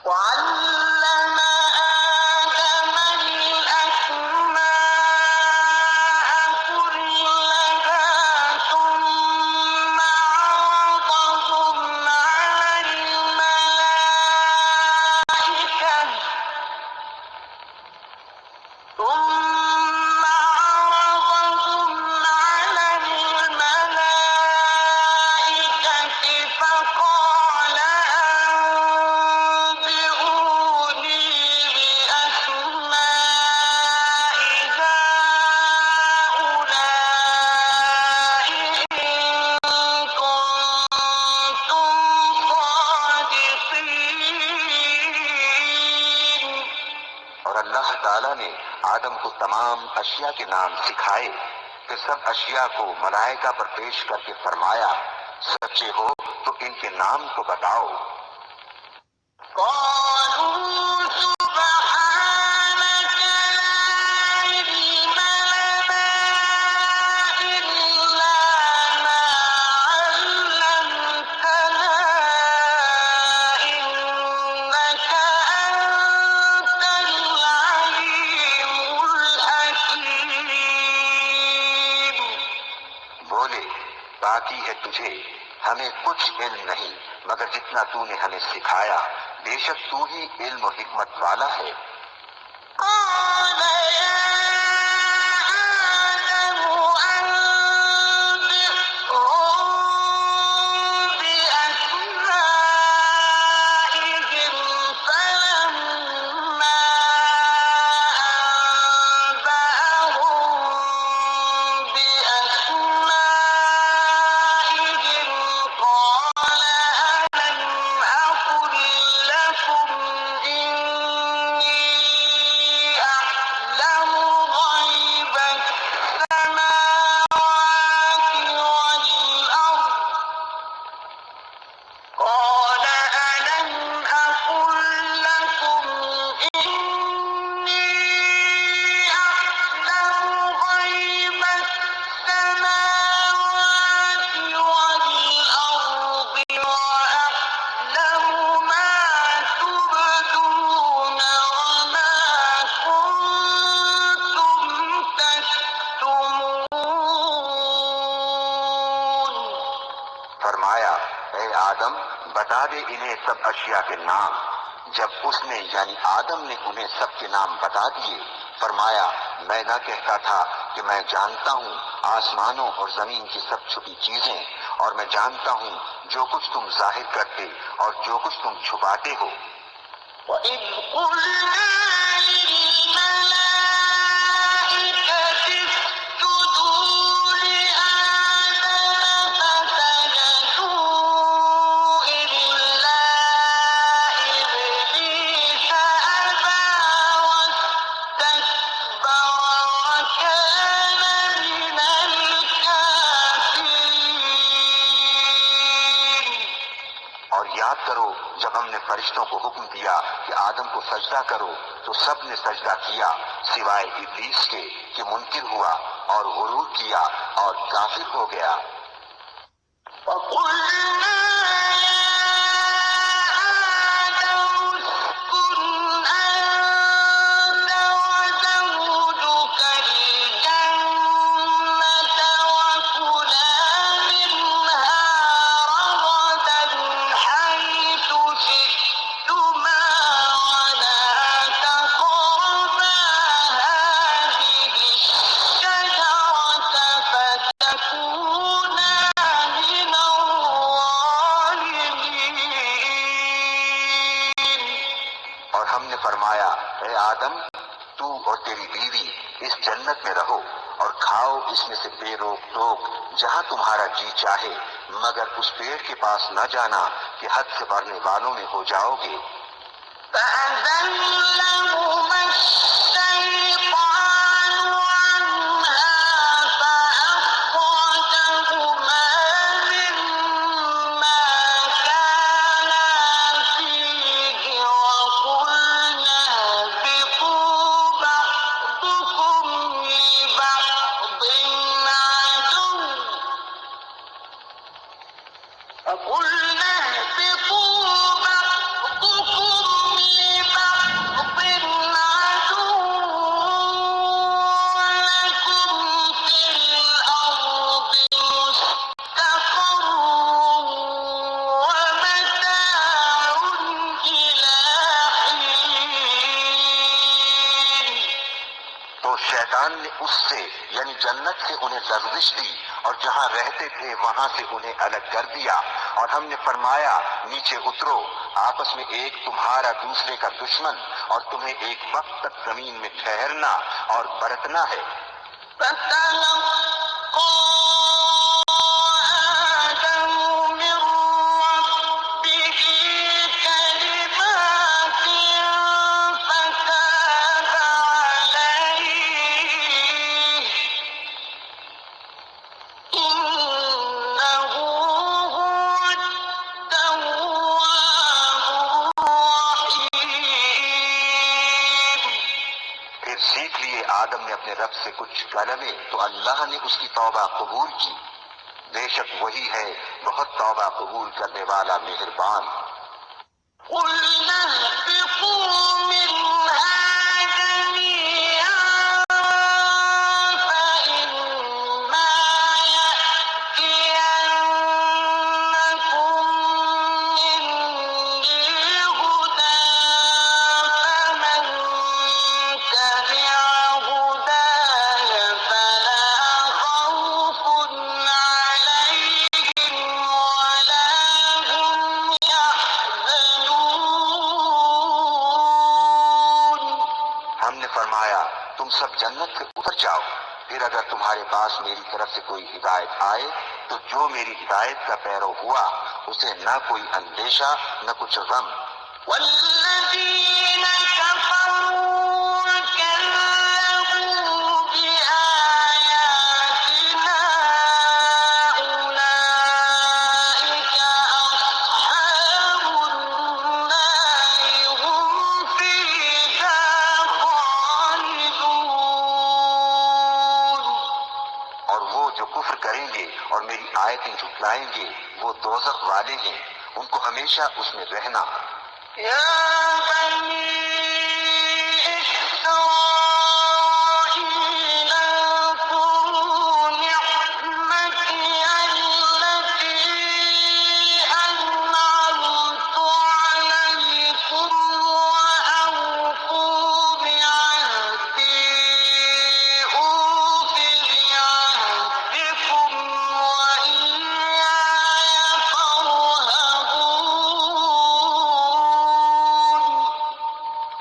وعلم آدم الأسماء كلها ثم عرضهم على الملائكة فقال أنبئوني بأسماء هؤلاء إن كنتم صادقين. اور اللہ تعالیٰ نے آدم کو تمام اشیاء کے نام سکھائے، پھر سب اشیاء کو ملائکہ پر پیش کر کے فرمایا سچے ہو تو ان کے نام کو بتاؤ۔ قالوا سبحانك لا علم لنا إلا ما علمتنا إنك أنت العليم الحكيم. بولے باقی ہے تجھے، ہمیں کچھ علم نہیں مگر جتنا تو نے ہمیں سکھایا، بے شک تو ہی علم و حکمت والا ہے۔ قال يا آدم أنبئهم بأسمائهم فلما أنبأهم بأسمائهم قال ألم أقل لكم إني أعلم غيب السماوات والأرض قال ألم أقل لكم إني أعلم غيب السماوات والأرض وأعلم ما تبدون وما كنتم تكتمون. فرمایا اے آدم بتا دے انہیں سب اشیاء کے نام۔ جب اس نے یعنی آدم نے انہیں سب کے نام بتا دیے، فرمایا میں نہ کہتا تھا کہ میں جانتا ہوں آسمانوں اور زمین کی سب چھپی چیزیں، اور میں جانتا ہوں جو کچھ تم ظاہر کرتے اور جو کچھ تم چھپاتے ہو۔ وَإِذْ قُلْنَا لِلْمَلَائِكَةِ اسْجُدُوا لِآدَمَ فَسَجَدُوا إِلَّا إِبْلِيسَ أَبَىٰ وَاسْتَكْبَرَ وَكَانَ مِنَ الْكَافِرِينَ. اور یاد کرو جب ہم نے فرشتوں کو حکم دیا کہ آدم کو سجدہ کرو تو سب نے سجدہ کیا سوائے ابلیس کے کہ منکر ہوا اور غرور کیا اور کافر ہو گیا۔ وَقُلْنَا يَا آدَمُ اسْكُنْ أَنتَ وَزَوْجُكَ الْجَنَّةَ وَكُلَا مِنْهَا رَغَدًا حَيْثُ شِئْتُمَا وَلَا تَقْرَبَا هَٰذِهِ الشَّجَرَةَ فَتَكُونَا مِنَ الظَّالِمِينَ. اور ہم نے فرمایا اے آدم تو اور تیری بیوی اس جنت میں رہو اور کھاؤ اس میں سے بے روک ٹوک جہاں تمہارا جی چاہے، مگر اس پیڑ کے پاس نہ جانا کہ حد سے بڑھنے والوں میں ہو جاؤ گے۔ فَأَزَلَّهُمَا الشَّيْطَانُ عَنْهَا فَأَخْرَجَهُمَا مِمَّا كَانَا فِيهِ وَقُلْنَا اهْبِطُوا بَعْضُكُمْ لِبَعْضٍ عَدُوٌّ فَقُلْنَا اهْبِطُوا بَعْضُكُمْ شیطان نے اس سے یعنی جنت سے انہیں لغزش دی اور جہاں رہتے تھے وہاں سے انہیں الگ کر دیا، اور ہم نے فرمایا نیچے اترو، آپس میں ایک تمہارا دوسرے کا دشمن، اور تمہیں ایک وقت تک زمین میں ٹھہرنا اور برتنا ہے۔ فتلقى آدم من ربه كلمات فتاب عليه إنه هو التواب الرحيم۔ پھر سیکھ لیے آدم نے اپنے رب سے کچھ کلمے تو اللہ نے اس کی توبہ قبول کی، بے شک وہی ہے بہت توبہ قبول کرنے والا مہربان۔ قُلْنَا اهْبِطُوا مِنْهَا جَمِيعًا فَإِمَّا يَأْتِيَنَّكُم مِّنِّي هُدًى فَمَن تَبِعَ هُدَايَ فَلَا خَوْفٌ عَلَيْهِمْ وَلَا هُمْ يَحْزَنُونَ۔ ہم نے فرمایا تم سب جنت سے اتر جاؤ، پھر اگر تمہارے پاس میری طرف سے کوئی ہدایت آئے تو جو میری ہدایت کا پیرو ہوا اسے نہ کوئی اندیشہ نہ کچھ غم۔ والذين كفروا وكذبوا بآياتنا أولئك أصحاب النار هم فيها خالدون۔ اور وہ جو کفر کریں گے اور میری آیتیں جھٹلائیں گے وہ دوزخ والے ہیں، ان کو ہمیشہ اس میں رہنا۔ يا بني إسرائيل اذكروا نعمتي التي أنعمت عليكم وأوفوا بعهدي أوف بعهدكم وإياي فارهبون۔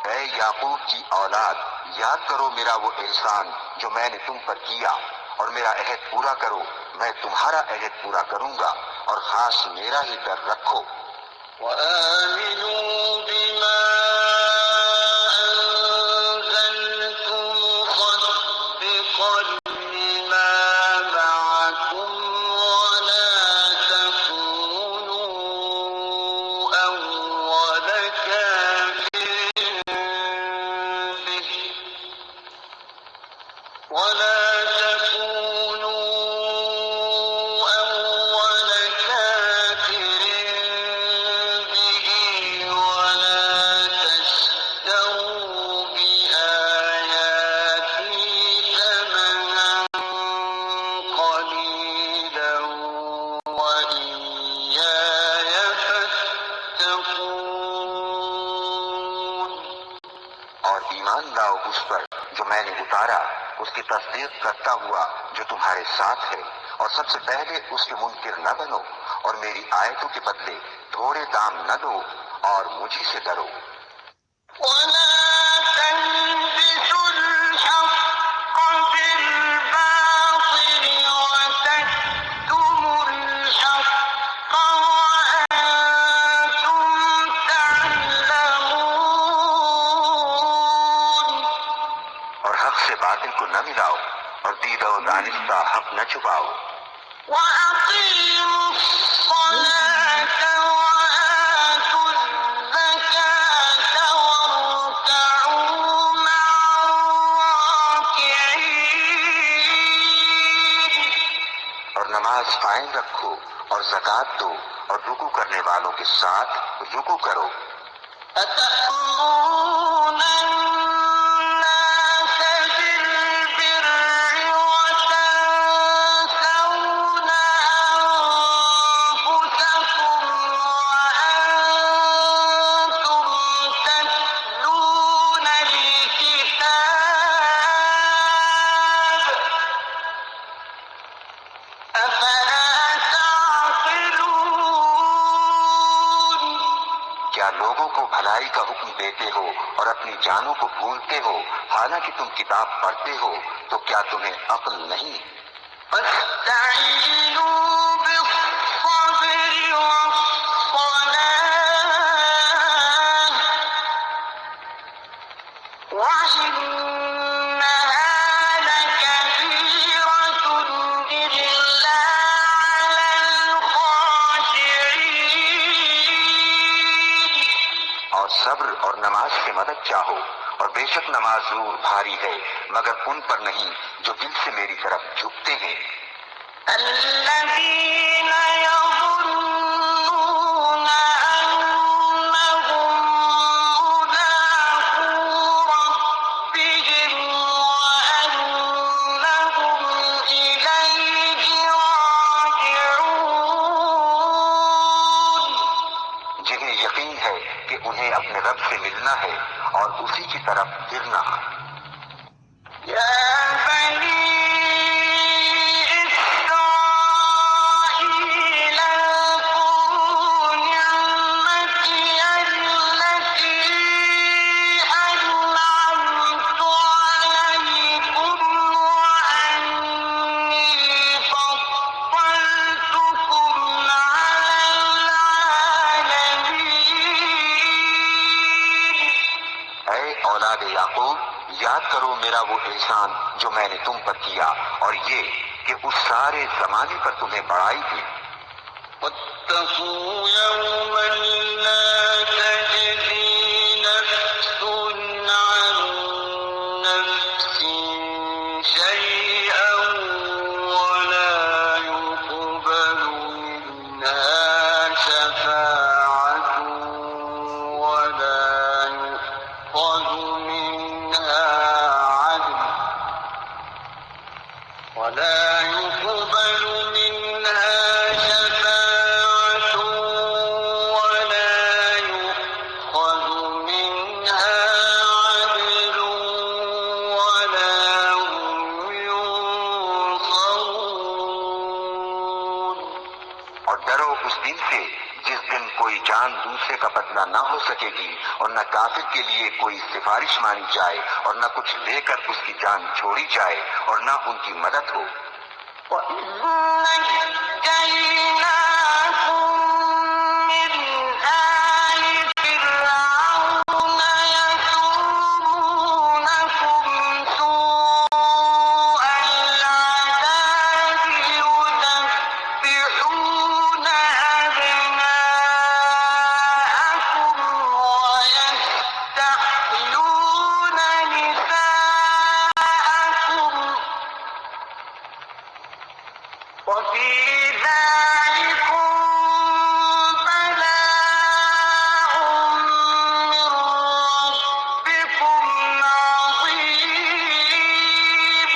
اے یعقوب کی اولاد، یاد کرو میرا وہ احسان جو میں نے تم پر کیا، اور میرا عہد پورا کرو، میں تمہارا عہد پورا کروں گا، اور خاص میرا ہی ڈر رکھو۔ وآمنوا بما أنزلت مصدقا لما معكم ولا تكونوا أول كافر به ولا تكونوا أول كافر به ولا تشتروا بآياتي ثمنا قليلا وإياي فاتقون۔ اور ایمان لاؤ اس پر جو میں نے اتارا، اس کی تصدیق کرتا ہوا جو تمہارے ساتھ ہے، اور سب سے پہلے اس کے منکر نہ بنو، اور میری آیتوں کے بدلے تھوڑے دام نہ دو، اور مجھی سے ڈرو۔ ولا تلبسوا الحق بالباطل وتكتموا الحق وأنتم تعلمون۔ اور حق سے باطل کو نہ ملاؤ، اور دیدہ و دانستہ حق نہ چھپاؤ۔ وأقيموا الصلاة وآتوا الزكاة واركعوا مع الراكعين۔ اور نماز قائم رکھو اور زکوٰۃ دو اور رکوع کرنے والوں کے ساتھ رکوع کرو۔ أتأمرون الناس بالبر وتنسون أنفسكم وأنتم تتلون الكتاب کو بھلائی کا حکم دیتے ہو اور اپنی جانوں کو بھولتے ہو، حالانکہ تم کتاب پڑھتے ہو، تو کیا تمہیں عقل نہیں؟ فاستعينوا بالصبر والصلاة وإنها لكبيرة إلا على الخاشعين. اور صبر اور نماز سے مدد چاہو، اور بے شک نماز ضرور بھاری ہے مگر ان پر نہیں جو دل سے میری طرف جھکتے ہیں. الذين يظنون أنهم ملاقو ربهم وأنهم إليه راجعون. جنہیں یقین ہے کہ انہیں اپنے رب سے ملنا ہے اور اسی کی طرف پھرنا. يا بني إسرائيل اذكروا نعمتي التي أنعمت عليكم وأني فضلتكم على العالمين. اے اولاد یعقوب، یاد کرو میرا وہ احسان جو میں نے تم پر کیا، اور یہ کہ اس سارے زمانے پر تمہیں بڑائی دی. واتقوا يوما لا تجزي نفس عن نفس شيئا ولا يقبل منها شفاعة ولا يؤخذ منها عدل ولا هم ينصرون. اور ڈرو اس دن سے جس دن کوئی جان دوسرے کا بدلہ نہ ہو سکے گی، اور نہ کافر کے لیے کوئی سفارش مانی جائے، اور نہ کچھ لے کر اس کی جان چھوڑی جائے، اور نہ ان کی مدد ہو. وَإِذْ نَجَّيْنَاكُم مِّنْ آلِ فِرْعَوْنَ يَسُومُونَكُمْ سُوءَ الْعَذَابِ يُذَبِّحُونَ أَبْنَاءَكُمْ وَيَسْتَحْيُونَ نِسَاءَكُمْ وفي ذلكم بلاء من ربكم عظيم.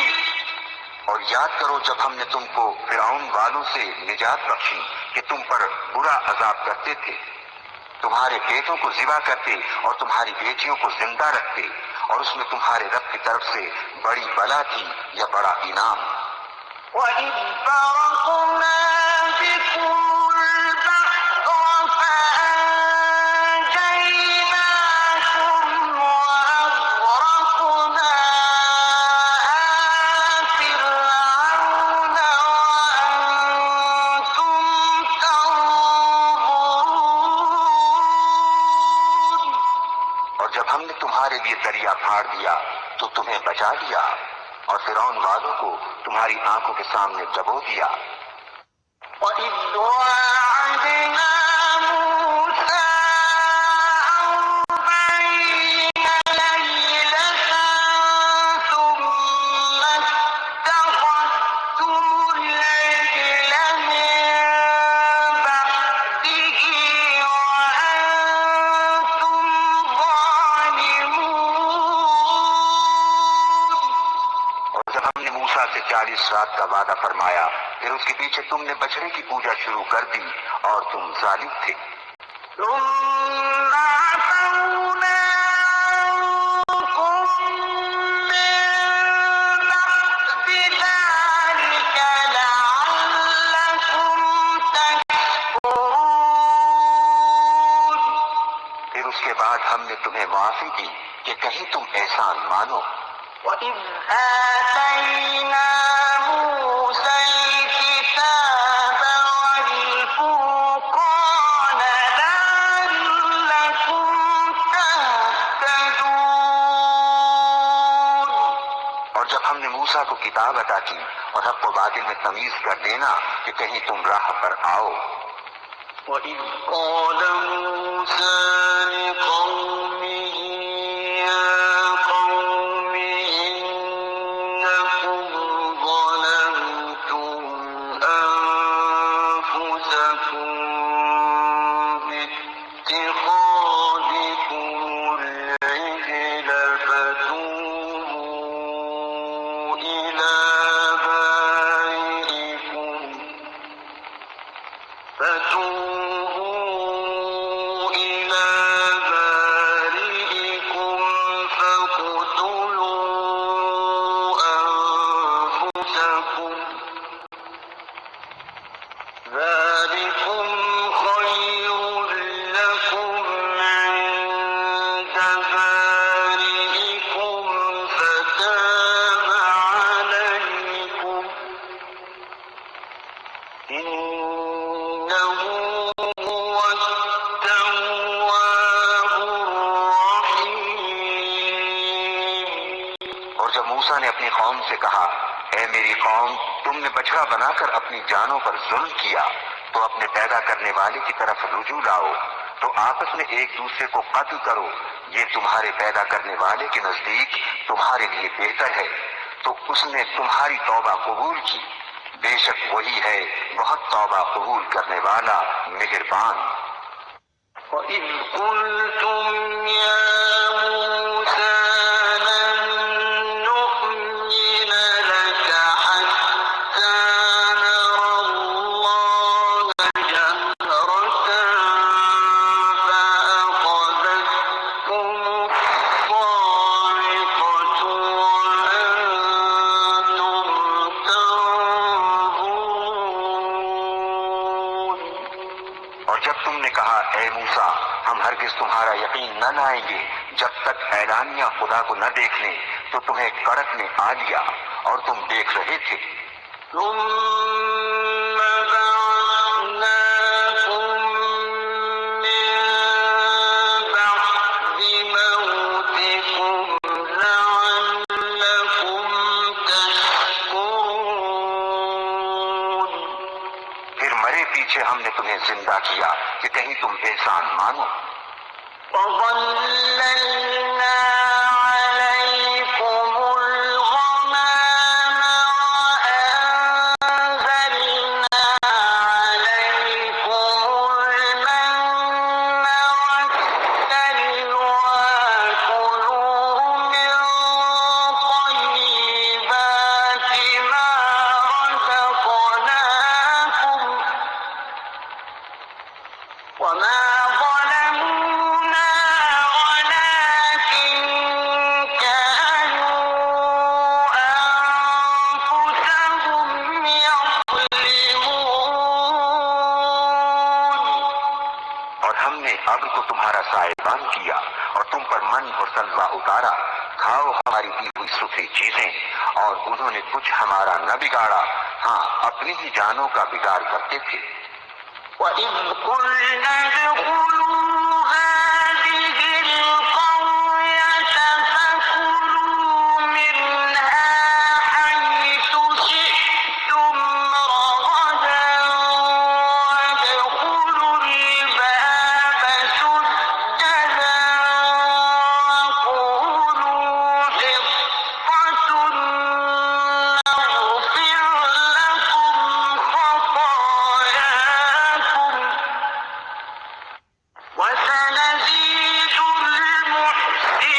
اور یاد کرو جب ہم نے تم کو فرعون والوں سے نجات بخشی کہ تم پر برا عذاب کرتے تھے، تمہارے بیٹوں کو ذبح کرتے اور تمہاری بیٹیوں کو زندہ رکھتے، اور اس میں تمہارے رب کی طرف سے بڑی بلا تھی یا بڑا انعام. وَإِذْ فَرَقْنَا بِكُمُ الْبَحْرَ فَأَنجَيْنَاكُمْ وَأَغْرَقْنَا آلَ فِرْعَوْنَ وَأَنتُمْ تَنظُرُونَ. اور جب ہم نے تمہارے لیے دریا پھاڑ دیا تو تمہیں بچا لیا، اور فرعون والوں کو تمہاری آنکھوں کے سامنے ڈبو دیا. وَإِذْ وَاعَدْنَا مُوسَىٰ 40 لَيْلَةً ثُمَّ اتَّخَذْتُمُ الْعِجْلَ مِن بَعْدِهِ وَأَنتُمْ ظَالِمُونَ. اور جب ہم نے موسیٰ سے 40 رات کا وعدہ فرمایا، پھر اس کے پیچھے تم نے بچڑے کی پوجا شروع کر دی اور تم ظالم تھے. ثم عفونا عنكم من بعد ذلك لعلكم تشكرون. پھر اس کے ہم نے تمہیں معافی دی کہ کہیں تم احسان مانو۔ وَإِذْ آتَيْنَا مُوسَى الْكِتَابَ وَالْفُرْقَانَ لَعَلَّكُمْ تَهْتَدُونَ۔ اور جب ہم نے موسیٰ کو کتاب عطا کی اور حق و باطل میں تمیز کر دینا کہ کہیں تم راہ پر آؤ۔ وَإِذْ قَالَ مُوسَى لِقَوْمِهِ يَا قَوْمِ إِنَّكُمْ ظَلَمْتُمْ أَنفُسَكُمْ بِاتِّخَاذِكُمُ الْعِجْلَ فَتُوبُوا إِلَى بَارِئِكُمْ فاقتلوا أنفسكم ذلكم خير لكم عند بارئكم فتاب عليكم إنه هو التواب الرحيم۔ اور جب موسیٰ نے اپنی قوم سے کہا اے میری قوم تم نے بچڑا بنا کر اپنی جانوں پر ظلم کیا تو اپنے پیدا کرنے والے کی طرف رجوع لاؤ تو آپس میں ایک دوسرے کو قتل کرو، یہ تمہارے پیدا کرنے والے کے نزدیک تمہارے لیے بہتر ہے، تو اس نے تمہاری توبہ قبول کی، بے شک وہی ہے بہت توبہ قبول کرنے والا مہربان۔ وَإِذْ قُلْتُمْ يَا مُوسَى لَن نُّؤْمِنَ لَكَ حَتَّىٰ نَرَى اللَّهَ جَهْرَةً فَأَخَذَتْكُمُ الصَّاعِقَةُ وَأَنتُمْ تَنظُرُونَ۔ اور جب تم نے کہا اے موسیٰ ہم ہرگز تمہارا یقین نہ لائیں گے جب تک اعلانیہ خدا کو نہ دیکھ لیں تو تمہیں کڑک نے آ لیا اور تم دیکھ رہے تھے۔ ثم بعثناكم من بعد موتكم لعلكم تشكرون۔ پھر مرے پیچھے ہم نے تمہیں زندہ کیا کہ کہیں تم احسان مانو۔ وَظَلَّلْنَا عَلَيْكُمُ الْغَمَامَ وَأَنزَلْنَا عَلَيْكُمُ الْمَنَّ وَالسَّلْوَىٰ كُلُوا مِن طَيِّبَاتِ مَا رَزَقْنَاكُمْ وَمَا ظَلَمُونَا وَلَٰكِن كَانُوا أَنفُسَهُمْ يَظْلِمُونَ۔ اور ہم نے ابر کو تمہارا سائبان کیا اور تم پر من اور سلوہ اتارا، کھاؤ ہماری دی ہوئی ستھری چیزیں، اور انہوں نے کچھ ہمارا نہ بگاڑا، ہاں اپنی ہی جانوں کا بگاڑ کرتے تھے۔ وَإِذْ قُلْنَا ادْخُلُوا هَٰذِهِ الْقَرْيَةَ فَكُلُوا مِنْهَا حَيْثُ شِئْتُمْ رَغَدًا وَادْخُلُوا الْبَابَ سُجَّدًا وَقُولُوا حِطَّةٌ نَّغْفِرْ لَكُمْ خَطَايَاكُمْ وَسَنَزِيدُ الْمُحْسِنِينَ۔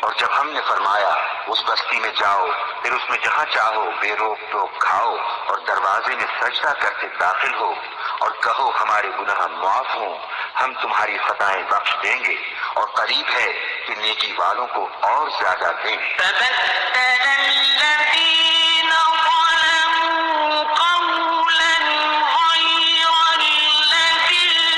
اور جب ہم نے فرمایا اس بستی میں جاؤ پھر اس میں جہاں چاہو بے روک ٹوک کھاؤ اور دروازے میں سجدہ کرتے داخل ہو اور کہو ہمارے گناہ معاف ہوں، ہم تمہاری خطائیں بخش دیں گے اور قریب ہے کہ نیکی والوں کو اور زیادہ دیں۔ فَبَدَّلَ الَّذِينَ ظَلَمُوا قَوْلًا غَيْرَ الَّذِي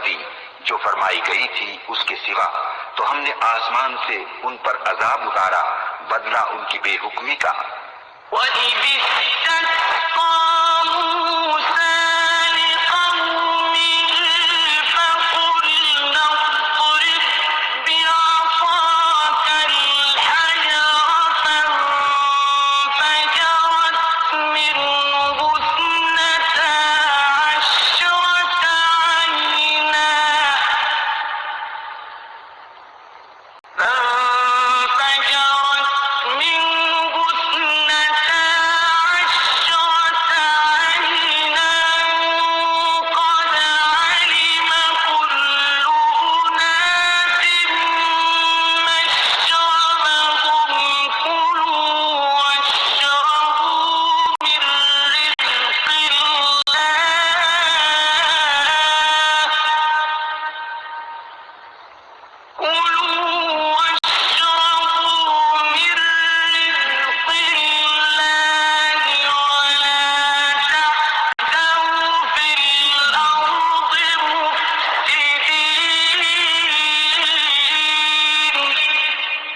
دی جو فرمائی گئی تھی اس کے سوا، تو ہم نے آسمان سے ان پر عذاب اتارا بدلہ ان کی بے حکمی کا۔ وَإِذِ اسْتَسْقَىٰ مُوسَىٰ لِقَوْمِهِ فَقُلْنَا اضْرِب بِّعَصَاكَ الْحَجَرَ فَانفَجَرَتْ مِنْهُ اثْنَتَا عَشْرَةَ عَيْنًا قَدْ عَلِمَ كُلُّ أُنَاسٍ مَّشْرَبَهُمْ ۖ كُلُوا وَاشْرَبُوا مِن رِّزْقِ اللَّهِ وَلَا تَعْثَوْا فِي الْأَرْضِ مُفْسِدِينَ۔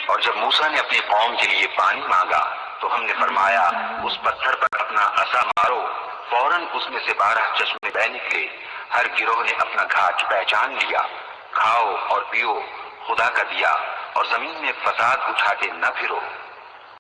اور جب موسیٰ نے اپنی قوم کے لیے پانی مانگا تو ہم نے فرمایا اس پتھر پر اپنا عصا مارو، فوراً اس میں سے 12 چشمے بہہ نکلے، ہر گروہ نے اپنا گھاٹ پہچان لیا۔ کھاؤ اور پیو خدا کا دیا، اور زمین میں فساد اٹھاتے نہ پھرو۔